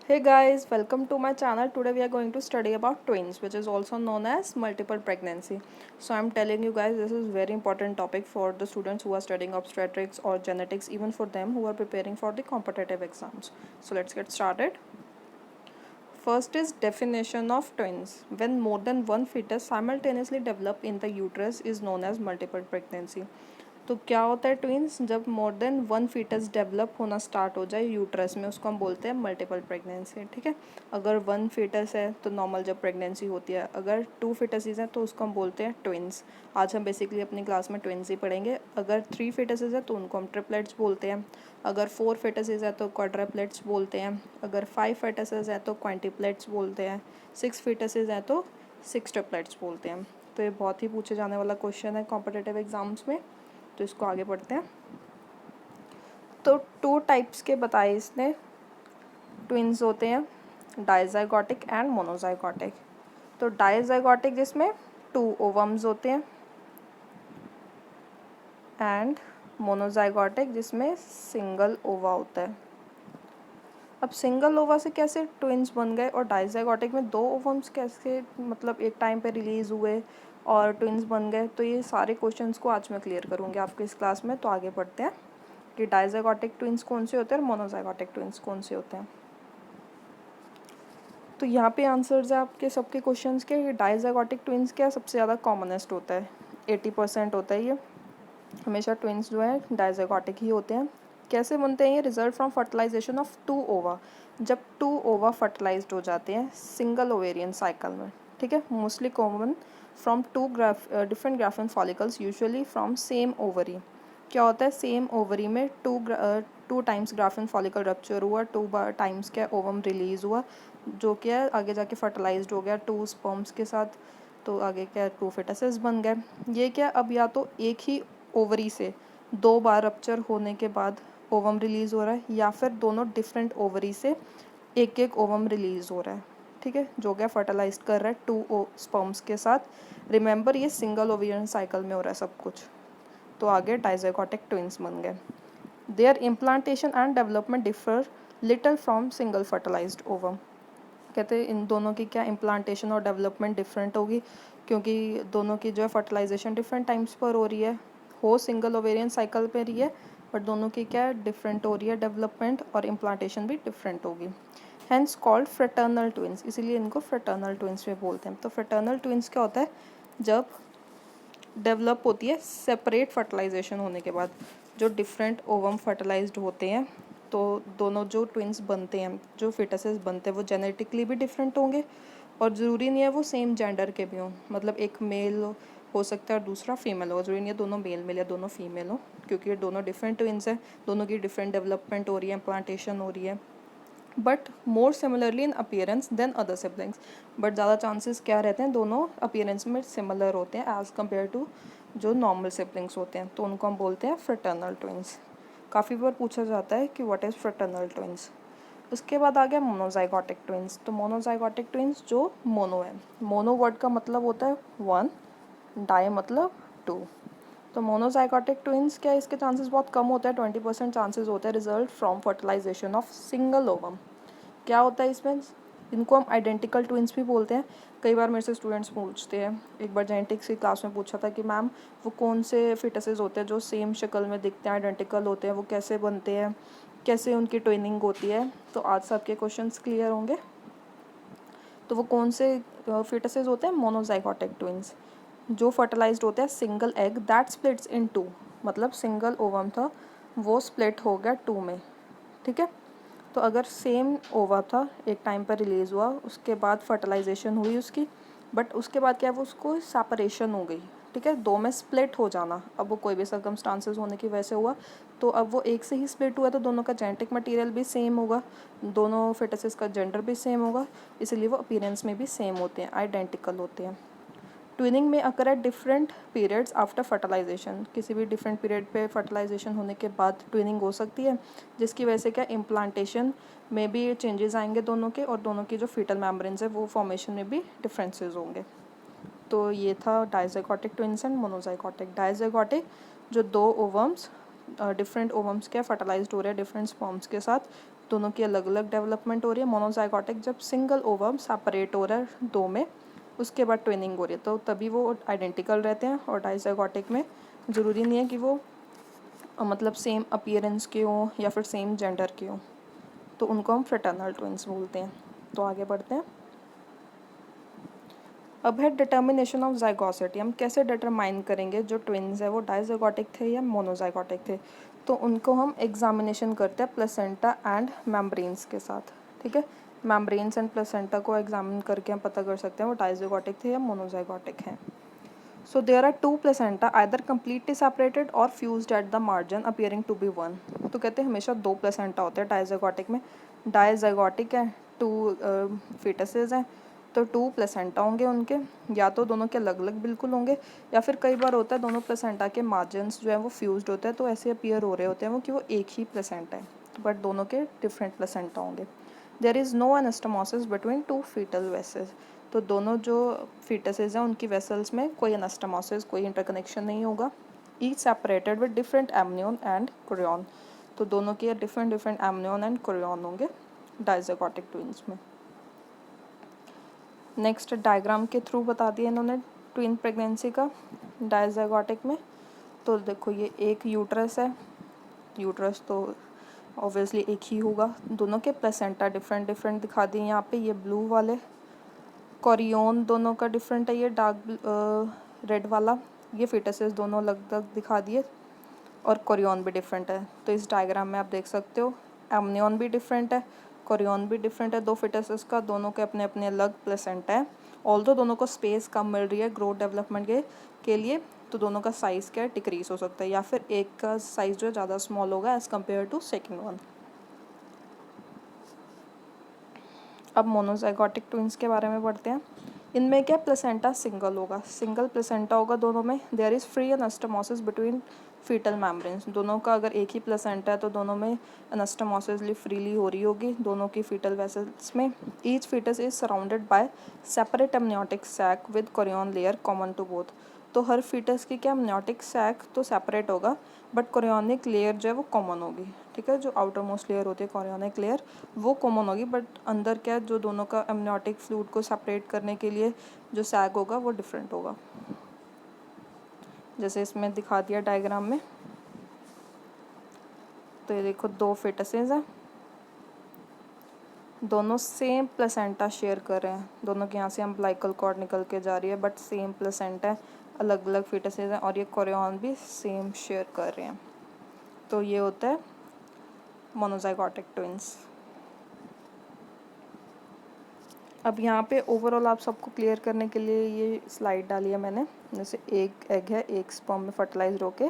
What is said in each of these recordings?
Hey guys, welcome to my channel. Today we are going to study about twins, which is also known as multiple pregnancy. So I'm telling you guys, this is very important topic for the students who are studying obstetrics or genetics, even for them who are preparing for the competitive exams. So let's get started. First is definition of twins. When more than one fetus simultaneously develop in the uterus is known as multiple pregnancy. तो क्या होता है twins? जब more than one foetus develop होना start हो जाए uterus में, उसको हम बोलते हैं मल्टीपल प्रेगनेंसी। ठीक है, अगर वन फीटस है तो नॉर्मल जब प्रेगनेंसी होती है, अगर टू फीटसेस हैं तो उसको हम बोलते हैं ट्विंस। आज हम बेसिकली अपनी क्लास में ट्विंस ही पढ़ेंगे। अगर थ्री फीटसेस है तो उनको हम ट्रिपलेट्स बोलते हैं, अगर फोर फीटसेस है तो क्वाड्रप्लेट्स बोलते हैं, अगर फाइव फीटसेस है तो क्वांटिप्लेट्स बोलते हैं, सिक्स फीटसेस है तो सिक्स ट्रिपलेट्स बोलते हैं। तो ये बहुत ही पूछे जाने वाला क्वेश्चन है कॉम्पिटिटिव एग्जाम्स में, तो इसको आगे पढ़ते हैं। तो टू टाइप्स के बताए इसने ट्विंस होते हैं, डायजाइगोटिक एंड मोनोजाइगोटिक। तो डायजाइगोटिक जिसमें टू ओवम्स होते हैं एंड मोनोजाइगोटिक जिसमें सिंगल ओवा होता है। अब सिंगल ओवा से कैसे ट्विंस बन गए और डायजाइगोटिक में दो ओवम्स कैसे मतलब एक टाइम पे रिलीज़ हुए और ट्विंस बन गए। तो ये सारे क्वेश्चंस को आज मैं क्लियर करूँगी आपके इस क्लास में। तो आगे पढ़ते हैं कि डायजाइगोटिक ट्विंस कौन से होते हैं और मोनोजाइगोटिक ट्विंस कौन से होते हैं। तो यहाँ पे आंसर्स है आपके सबके क्वेश्चंस के। डायजाइगोटिक ट्विंस क्या सबसे ज़्यादा कॉमनेस्ट होता है, 80% होता है ये। हमेशा ट्विंस जो है डायजाइगोटिक ही होते हैं। कैसे बनते हैं ये? Result from fertilisation of two ova. जब टू ओवा फर्टिलाइज्ड हो जाते हैं सिंगल ओवेरियन साइकिल में। ठीक है, mostly common from two different Graafian follicles usually from same ovary. क्या होता है? सेम ओवरी में two times Graafian follicle rupture हुआ, टू टाइम्स क्या ओवम रिलीज हुआ, जो क्या आगे जाके फर्टिलाइज्ड हो गया टू स्पर्म्स के साथ। तो आगे क्या टू फिटसेस बन गए। ये क्या अब या तो एक ही ओवरी से दो बार रप्चर होने के बाद ओवम रिलीज़ हो रहा है, या फिर दोनों डिफरेंट ओवरी से एक एक ओवम रिलीज़ हो रहा है। ठीक है, जो क्या फर्टिलाइज कर रहा है टू स्पर्म्स के साथ। रिमेंबर ये सिंगल ओवेरियन साइकिल में हो रहा है सब कुछ। तो आगे डायजाइगोटिक ट्विंस बन गए। Their implantation and development differ little from single fertilised ovum. कहते हैं इन दोनों की क्या इम्प्लांटेशन और डेवलपमेंट डिफरेंट होगी, क्योंकि दोनों की जो है फर्टिलाइजेशन डिफरेंट टाइम्स पर हो रही है, हो सिंगल ओवेरियन साइकिल पे रही है, बट दोनों की क्या डिफरेंट हो रही है डेवलपमेंट, और इम्प्लांटेशन भी डिफरेंट होगी। हैंस कॉल्ड फ्रेटर्नल ट्विंस, इसीलिए इनको फ्रेटर्नल ट्विंस में बोलते हैं। तो फ्रेटर्नल ट्विंस क्या होता है? जब डेवलप होती है सेपरेट फर्टिलाइजेशन होने के बाद, जो डिफरेंट ओवम फर्टिलाइज्ड होते हैं, तो दोनों जो ट्विंस बनते हैं, जो फिटसेस बनते हैं, वो जेनेटिकली भी डिफरेंट होंगे और ज़रूरी नहीं है वो सेम जेंडर के भी हों। मतलब एक मेल हो सकता है और दूसरा फीमेल हो, ज़रूरी नहीं है दोनों मेल या दोनों फीमेल हो, क्योंकि ये दोनों डिफरेंट ट्विंस हैं, दोनों की डिफरेंट डेवलपमेंट हो रही है, प्लांटेशन हो रही है, but more similarly in appearance than other siblings. But ज़्यादा चांसेस क्या रहते हैं? दोनों अपीयरेंस में सिमिलर होते हैं एज़ कम्पेयर टू जो नॉर्मल सिबलिंग्स होते हैं, तो उनको हम बोलते हैं फ्रेटर्नल ट्विंस। काफ़ी बार पूछा जाता है कि व्हाट इज़ फ्रेटर्नल ट्विंस। उसके बाद आ गया मोनोजाइगोटिक ट्विंस। तो मोनोजाइगोटिक ट्विंस जो मोनो है, मोनो वर्ड का मतलब होता है वन, डाई मतलब टू। तो मोनोजाइगोटिक ट्विंस क्या, इसके चांसेस बहुत कम होते हैं, 20% चांसेस होते हैं result from fertilisation of single ovum. क्या होता है इसमें? इनको हम आइडेंटिकल ट्विंस भी बोलते हैं। कई बार मेरे से स्टूडेंट्स पूछते हैं, एक बार जेनेटिक्स की क्लास में पूछा था कि मैम वो कौन से फिटसेस होते हैं जो सेम शक्ल में दिखते हैं, आइडेंटिकल होते हैं, वो कैसे बनते हैं, कैसे उनकी ट्विनिंग होती है। तो आज सबके क्वेश्चंस क्लियर होंगे। तो वो कौन से फिटसेस होते हैं? मोनोजाइगोटिक ट्विंस, जो फर्टिलाइज्ड होते हैं single egg that splits in two. मतलब सिंगल ओवम था, वो स्प्लिट हो गया टू में। ठीक है, तो अगर सेम ओवा था, एक टाइम पर रिलीज़ हुआ, उसके बाद फर्टिलाइजेशन हुई उसकी, बट उसके बाद क्या है, वो उसको सेपरेशन हो गई। ठीक है, दो में स्प्लिट हो जाना, अब वो कोई भी सर्कमस्टांसेस होने की वजह से हुआ, तो अब वो एक से ही स्प्लिट हुआ, तो दोनों का जेनेटिक मटेरियल भी सेम होगा, दोनों फिटसेस का जेंडर भी सेम होगा, इसलिए वो अपीयरेंस में भी सेम होते हैं, आइडेंटिकल होते हैं। ट्विनिंग में occur at different periods after fertilisation. किसी भी डिफरेंट पीरियड पे फर्टिलाइजेशन होने के बाद ट्विनिंग हो सकती है, जिसकी वजह से क्या इम्प्लांटेशन में भी चेंजेस आएंगे दोनों के, और दोनों की जो फीटल मेम्ब्रेन्स है वो फॉर्मेशन में भी डिफरेंसेस होंगे। तो ये था dizygotic twins and monozygotic. Dizygotic जो दो ओवम्स डिफरेंट ओवम्स के फर्टिलाइज्ड हो रहे हैं डिफरेंट स्पर्म्स के साथ, दोनों की अलग अलग डेवलपमेंट हो रही है। मोनोजाइगोटिक जब सिंगल ओवम सेपरेट हो रहा है दो में, उसके बाद ट्विनिंग हो रही है, तो तभी वो आइडेंटिकल रहते हैं। और डाइजाइगोटिक में ज़रूरी नहीं है कि वो मतलब सेम अपीयरेंस के हों या फिर सेम जेंडर के हों, तो उनको हम फ्रेटर्नल ट्विंस बोलते हैं। तो आगे बढ़ते हैं। अब है डिटर्मिनेशन ऑफ जाइगोसिटी। हम कैसे डिटरमाइन करेंगे जो ट्विन्स है वो डाइजाइगोटिक थे या मोनोजाइगोटिक थे। तो उनको हम एग्जामिनेशन करते हैं प्लेसेंटा एंड मेम्ब्रेन्स के साथ। ठीक है, मेम्ब्रेन्स एंड प्लेसेंटा को एग्जामिन करके हम पता कर सकते हैं वो डाइजाइगोटिक थे या मोनोजाइगोटिक हैं। So there are two placenta either completely separated or fused at the margin appearing to be one। तो कहते हैं हमेशा दो प्लेसेंटा होते हैं डाइजाइगोटिक में। डाइजाइगोटिक है, टू फीटसेस हैं, तो टू प्लेसेंटा होंगे उनके, या तो दोनों के अलग अलग बिल्कुल होंगे, या फिर कई बार होता है दोनों प्लेसेंटा के मार्जिन्स जो है वो फ्यूज्ड होते हैं, तो ऐसे अपीयर हो रहे होते हैं वो कि वो एक ही प्लेसेंटा है, बट दोनों के डिफरेंट प्लेसेंटा होंगे। There is no anastomosis between two foetal vessels. तो दोनों जो फीटसेस हैं उनकी वेसल्स में कोई एनास्टोमोसिस, कोई इंटरकनेक्शन नहीं होगा। Each separated with different amnion and Korean. तो दोनों के different different amnion and Korean होंगे डाइजाइगोटिक ट्विंस में। नेक्स्ट डायग्राम के थ्रू बता दिया इन्होंने ट्विन प्रेगनेंसी का डाइजाइगोटिक में। तो देखो ये एक यूट्रस है, यूट्रस तो ऑब्वियसली एक ही होगा। दोनों के प्लेसेंटा डिफरेंट डिफरेंट दिखा दिए यहाँ पे, ये ब्लू वाले। कोरियन दोनों का डिफरेंट है, ये डार्क रेड वाला। ये फीटसेस दोनों अलग अलग दिखा दिए, और कोरियन भी डिफरेंट है। तो इस डायग्राम में आप देख सकते हो एमनियन भी डिफरेंट है, कोरियन भी डिफरेंट है। दो फीटसेस का दोनों के अपने अपने अलग प्लेसेंटा है। ऑल्दो दोनों को स्पेस कम मिल रही है ग्रोथ डेवलपमेंट के लिए, तो दोनों का साइज़ क्या है, डिक्रीज हो सकता है, या फिर एक का साइज़ जो है ज़्यादा स्मॉल होगा as compare to second one. अब मोनोजाइगोटिक ट्विंस के बारे में पढ़ते हैं। इनमें क्या प्लेसेंटा सिंगल होगा, सिंगल प्लेसेंटा होगा दोनों में। There is free anastomosis between foetal membranes. दोनों का अगर एक ही प्लेसेंटा है तो दोनों में एनास्टोमोसिस फ्रीली हो रही होगी दोनों की फीटल वेसल्स में। Each foetus is surrounded by separate amniotic sac with chorion layer common to both. तो हर फीटस की क्या एमनियोटिक सैक तो सेपरेट होगा, बट कोरियोनिक लेयर जो है वो कॉमन होगी। ठीक है, जो आउटर मोस्ट लेयर होती है कोरियोनिक लेयर वो कॉमन होगी, बट अंदर क्या जो दोनों का एमनियोटिक फ्लूइड को सेपरेट करने के लिए जो सैक होगा वो डिफरेंट होगा, जैसे इसमें दिखा दिया डायग्राम में। तो ये देखो दो फीटसेस हैं, दोनों सेम प्लेसेंटा शेयर कर रहे हैं। दोनों के यहाँ से अम्बिलिकल कॉर्ड निकल के जा रही है, बट सेम प्लेसेंटा है, अलग अलग फीटसेस हैं, और ये कोरियन भी सेम शेयर कर रहे हैं। तो ये होता है मोनोजाइगोटिक ट्विंस। अब यहाँ पे ओवरऑल आप सबको क्लियर करने के लिए ये स्लाइड डाली है मैंने। जैसे एक एग है, एक स्पर्म में फर्टिलाइज होके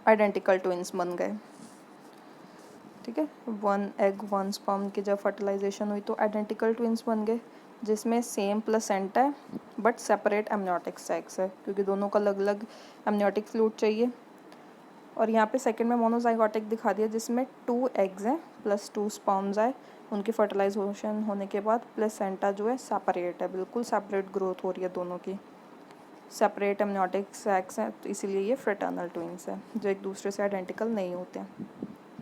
आइडेंटिकल ट्विंस बन गए। ठीक है, वन एग वन स्पर्म की जब फर्टिलाइजेशन हुई तो आइडेंटिकल ट्विंस बन गए, जिसमें सेम प्लेसेंटा है बट सेपरेट एमनियोटिक सैक्स है, क्योंकि दोनों का अलग अलग एमनियोटिक फ्लूइड चाहिए। और यहाँ पे सेकंड में मोनोजाइगोटिक दिखा दिया, जिसमें टू एग्स हैं प्लस टू स्पर्म्स आए, उनकी फर्टिलाइजेशन होने के बाद प्लेसेंटा जो है सेपरेट है, बिल्कुल सेपरेट ग्रोथ हो रही है दोनों की, सेपरेट एमनियोटिक सैक्स हैं, तो इसीलिए ये फ्रेटर्नल ट्विंस हैं जो एक दूसरे से आइडेंटिकल नहीं होते हैं।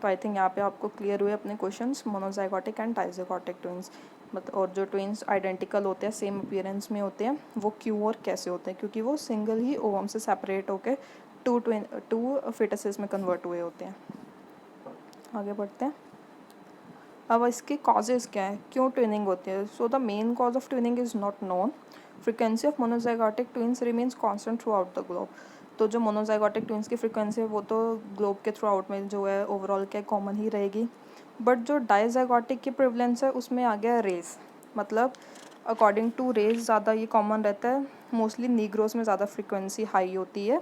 तो आई थिंक यहाँ पे आपको क्लियर हुए अपने questions monozygotic and dizygotic twins. मतलब और जो ट्विंस आइडेंटिकल होते हैं, सेम अपीयरेंस में होते हैं, वो क्यों और कैसे होते हैं, क्योंकि वो सिंगल ही ओवम से सेपरेट होकर टू फीटसेस में कन्वर्ट हुए होते हैं। आगे बढ़ते हैं। अब इसके कॉजेज़ क्या है, क्यों ट्विनिंग होती है। So the main cause of twinning is not known. Frequency of monozygotic twins remains constant through out the globe. तो जो मोनोजाइगोटिक ट्विंस की फ्रीक्वेंसी है वो तो ग्लोब के थ्रू आउट में जो है ओवरऑल क्या कॉमन ही रहेगी, बट जो डाइजाइगोटिक की प्रिवलेंस है उसमें आ गया रेस। मतलब अकॉर्डिंग टू रेस ज़्यादा ये कॉमन रहता है। मोस्टली नीग्रोस में ज़्यादा फ्रीक्वेंसी हाई होती है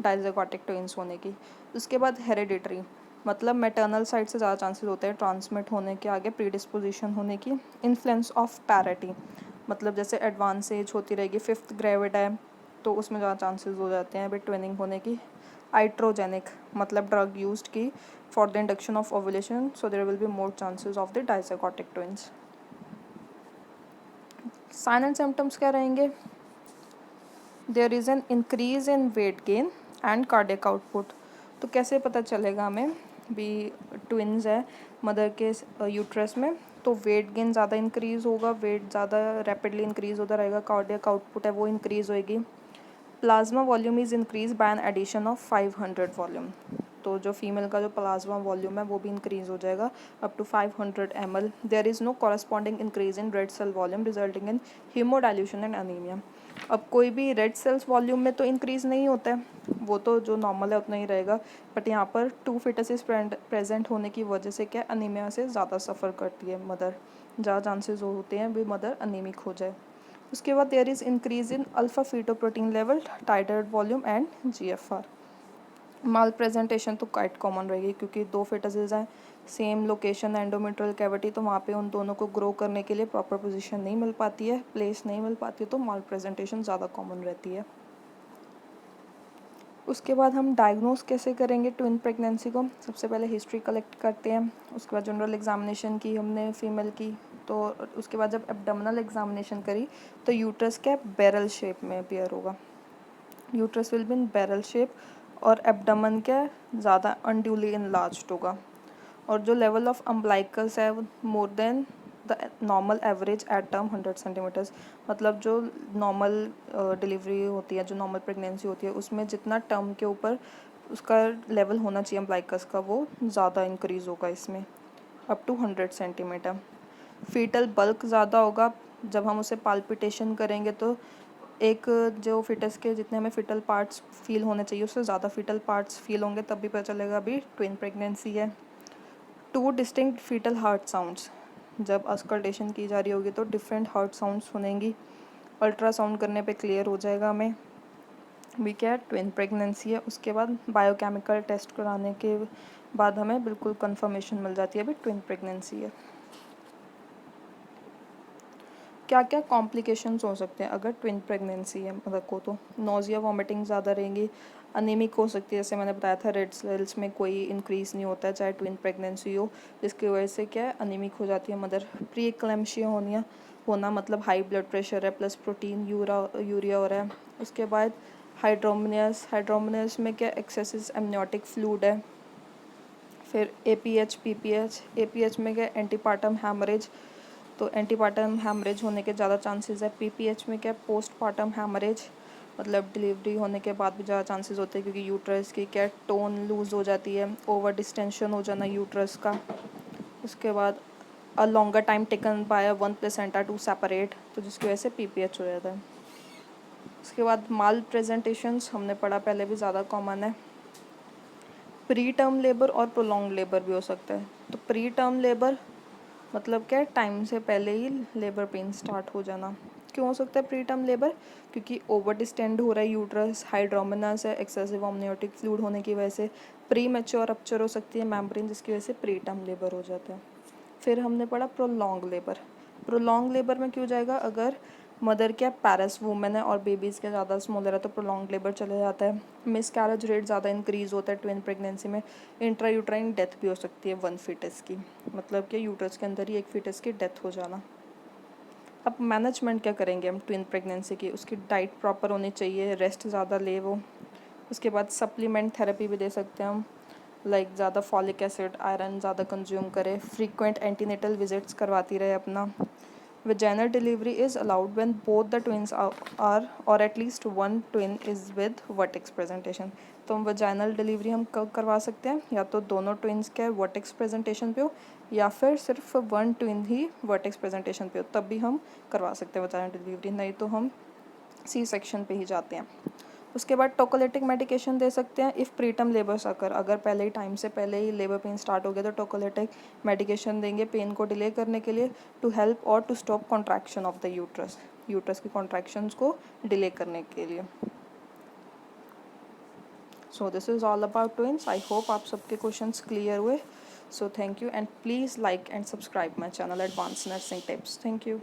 डाइजाइगोटिक ट्विंस होने की। उसके बाद हेरिडिटरी, मतलब मैटरनल साइड से ज़्यादा चांसेस होते हैं ट्रांसमिट होने के, आगे प्रीडिस्पोजिशन होने की। इन्फ्लुएंस ऑफ पैरिटी, मतलब जैसे एडवांस एज होती रहेगी, फिफ्थ ग्रेविड है तो उसमें ज़्यादा चांसेस हो जाते हैं अभी ट्विनिंग होने की। आइट्रोजेनिक, मतलब ड्रग यूज्ड की for the induction of ovulation, so there will be more chances of the dizygotic twins. Sign and symptoms क्या रहेंगे। There is an increase in weight gain and cardiac output. तो कैसे पता चलेगा हमें भी ट्विन्स है मदर के यूट्रस में, तो वेट गेन ज़्यादा इंक्रीज़ होगा, वेट ज़्यादा रैपिडली इंक्रीज़ होता रहेगा, कार्डियक आउटपुट है वो इंक्रीज़ होएगी। Plasma volume is increase by an addition of 500 volume, तो जो फीमेल का जो प्लाज्मा वॉल्यूम है वो भी इंक्रीज़ हो जाएगा up to 500 ml। There is no corresponding increase in red cell volume resulting in haemodilution and anaemia. अब कोई भी रेड सेल्स वॉल्यूम में तो इंक्रीज़ नहीं होता है, वो तो जो नॉर्मल है उतना ही रहेगा, बट यहाँ पर 2 fetuses प्रेजेंट होने की वजह से क्या अनीमिया से ज़्यादा सफ़र करती है मदर, ज़्यादा चांसेस होते हैं भी मदर अनीमिक हो जाए। उसके बाद there is increase in alpha fetoprotein level, tidal volume and GFR। Malpresentation तो क्वाइट कॉमन रहेगी क्योंकि 2 fetuses हैं, सेम लोकेशन एंडोमेट्रियल कैविटी, तो वहाँ पे उन दोनों को ग्रो करने के लिए प्रॉपर पोजीशन नहीं मिल पाती है, प्लेस नहीं मिल पाती है, तो माल प्रेजेंटेशन ज़्यादा कॉमन रहती है। उसके बाद हम डायग्नोस कैसे करेंगे ट्विन प्रेगनेंसी को? सबसे पहले हिस्ट्री कलेक्ट करते हैं, उसके बाद जनरल एग्जामिनेशन की हमने फीमेल की, तो उसके बाद जब एब्डोमिनल एग्जामिनेशन करी तो यूट्रस क्या बैरल शेप में अपीयर होगा, uterus will be in barrel shape, और एब्डोमेन क्या ज़्यादा अनड्यूली इनलार्ज्ड होगा, और जो लेवल ऑफ अम्बलाइकस है वो more than the normal average at term 100 centimetres, मतलब जो नॉर्मल डिलीवरी होती है, जो नॉर्मल प्रेगनेंसी होती है, उसमें जितना टर्म के ऊपर उसका लेवल होना चाहिए अम्बलाइकस का वो ज़्यादा इंक्रीज़ होगा इसमें up to 100 centimetre. Foetal bulk ज़्यादा होगा, जब हम उसे पाल्पिटेशन करेंगे तो एक जो फिटस के जितने हमें फिटल पार्ट्स फील होने चाहिए उससे ज़्यादा फिटल पार्ट्स फील होंगे, तब भी पता चलेगा अभी ट्विन प्रेगनेंसी है। 2 डिस्टिंक्ट फीटल हार्ट साउंड्स, जब अस्कल्टेशन की जा रही होगी तो डिफरेंट हार्ट साउंड्स सुनेंगी, अल्ट्रासाउंड करने पे क्लियर हो जाएगा हमें भी क्या ट्विन प्रेगनेंसी है। उसके बाद बायोकेमिकल टेस्ट कराने के बाद हमें बिल्कुल कंफर्मेशन मिल जाती है अभी ट्विन प्रेगनेंसी है। क्या क्या कॉम्प्लिकेशंस हो सकते हैं अगर ट्विन प्रेगनेंसी है मदर को? तो नोज़िया वॉमिटिंग ज़्यादा रहेंगी, अनीमिक हो सकती है, जैसे मैंने बताया था रेड सेल्स में कोई इंक्रीज़ नहीं होता है चाहे ट्विन प्रेगनेंसी हो, जिसकी वजह से क्या है अनीमिक हो जाती है मदर। प्री एक्लेम्शिया होना मतलब हाई ब्लड प्रेशर है प्लस प्रोटीन यूरिया हो रहा है। उसके बाद हाइड्रोमनियस में क्या एक्सेसिव एमनियोटिक फ्लूइड है। फिर APH PPH, APH में क्या एंटीपार्टम हैमरेज, तो एंटीपार्टम हैमरेज होने के ज़्यादा चांसेस है। PPH में क्या पोस्टपार्टम हैमरेज, मतलब डिलीवरी होने के बाद भी ज़्यादा चांसेस होते हैं क्योंकि यूट्रस की क्या टोन लूज़ हो जाती है, ओवर डिस्टेंशन हो जाना यूट्रस का। उसके बाद a longer time taken by one placenta to separate, तो जिसकी वजह से PPH हो जाता है। उसके बाद माल प्रेजेंटेशंस हमने पढ़ा पहले भी ज़्यादा कॉमन है। प्री टर्म लेबर और प्रोलॉन्ग लेबर भी हो सकता है। तो प्री टर्म लेबर मतलब क्या है टाइम से पहले ही लेबर पेन स्टार्ट हो जाना। क्यों हो सकता है प्री टर्म लेबर? क्योंकि ओवर डिस्टेंड हो रहा है यूट्रस, हाइड्रोमिनस है, एक्सेसिव अमनियोटिक फ्लूइड होने की वजह से प्री मैच्योर रप्चर हो सकती है मेम्ब्रेन, जिसकी वजह से प्री टर्म लेबर हो जाता है। फिर हमने पढ़ा प्रोलॉन्ग लेबर। प्रोलॉन्ग लेबर में क्यों जाएगा? अगर मदर क्या पैरस वूमेन है और बेबीज़ क्या ज़्यादा स्मॉलर है तो प्रोलॉन्ग लेबर चले जाता है। मिस कैरेज रेट ज़्यादा इंक्रीज़ होता है ट्विन प्रेगनेंसी में। इंट्रा यूट्राइन डेथ भी हो सकती है 1 fetus की, मतलब कि यूट्रस के अंदर ही एक fetus की डेथ हो जाना। अब मैनेजमेंट क्या करेंगे हम ट्विन प्रेगनेंसी की? उसकी डाइट प्रॉपर होनी चाहिए, रेस्ट ज़्यादा ले वो। उसके बाद सप्लीमेंट थेरेपी भी दे सकते हैं हम, लाइक ज़्यादा फॉलिक एसिड आयरन ज़्यादा कंज्यूम करे, फ्रीक्वेंट एंटीनेटल विजिट्स करवाती रहे अपना। Vaginal delivery is allowed when both the twins are or at least one twin is with vertex presentation। तो हम वजाइनल डिलीवरी हम कब करवा सकते हैं? या तो दोनों ट्विन्स के वर्टेक्स प्रेजेंटेशन पे हो या फिर सिर्फ वन ट्विन ही वर्टेक्स प्रेजेंटेशन पे हो, तब भी हम करवा सकते हैं वजाइनल डिलीवरी, नहीं तो हम C सेक्शन पे ही जाते हैं। उसके बाद टोकोलेटिक मेडिकेशन दे सकते हैं इफ़ प्रीटर्म लेबर्स अगर पहले ही टाइम से पहले ही लेबर पेन स्टार्ट हो गया तो टोकोलेटिक मेडिकेशन देंगे पेन को डिले करने के लिए, टू हेल्प और to stop contraction of the uterus की कॉन्ट्रैक्शंस को डिले करने के लिए। So this is all about twins. I hope आप सबके क्वेश्चंस क्लियर हुए। So thank you and please like and subscribe my channel advance nursing tips. Thank you.